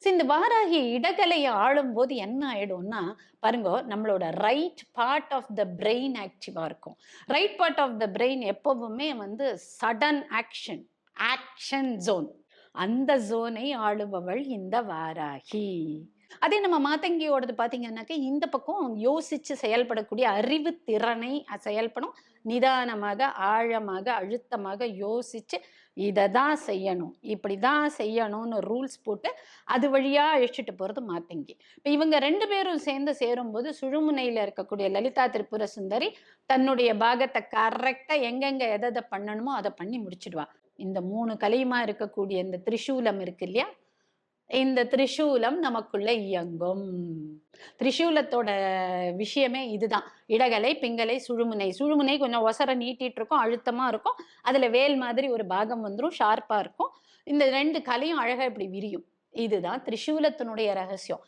இந்த வாராகி இடகலைய ஆளும்போது என்ன ஆயிடும்னா, பாருங்க நம்மளோட right part of the brain ஆக்டிவா இருக்கும். Right part of the brain எப்பவுமே வந்து சடன் ஆக்ஷன், ஆக்ஷன் ஜோன். அந்த ஜோனை ஆளுபவள் இந்த வாராகி. அதே நம்ம மாதங்கியோடது பார்த்தீங்கன்னாக்க, இந்த பக்கம் யோசிச்சு செயல்படக்கூடிய அறிவு திறனை செயல்படும். நிதானமாக, ஆழமாக, அழுத்தமாக யோசிச்சு, இத தான் செய்யணும். இப்படிதான் செய்யணும்னு ரூல்ஸ் போட்டு, அது வழியா அழைச்சுட்டு போறது மாத்தங்கி. இப்ப இவங்க 2 பேரும் சேர்ந்து சேரும்போது, சுழுமுனையில இருக்கக்கூடிய லலிதா திரிபுர சுந்தரி, தன்னுடைய பாகத்த கரெக்ட்டா எங்கெங்க எத எத பண்ணணுமோ, அத பண்ணி முடிச்சுடுவா. இந்த 3 கலையுமா இருக்கக்கூடிய இந்த திரிசூலம் இருக்கு இல்லையா? இந்த திரிசூலம் நமக்குள்ள இயங்கும். திரிசூலத்தோட விஷயமே இதுதான். இடகலை, பிங்கலை, சுழுமுனை. சுழுமுனை கொஞ்சம் ஒசர நீட்டிட்டு இருக்கும், அழுத்தமா இருக்கும். அதுல வேல் மாதிரி ஒரு பாகம் வந்துரும், ஷார்ப்பா இருக்கும். இந்த 2 கலையும் அழகா இப்படி விரியும். இதுதான் திரிசூலத்தினுடைய ரகசியம்.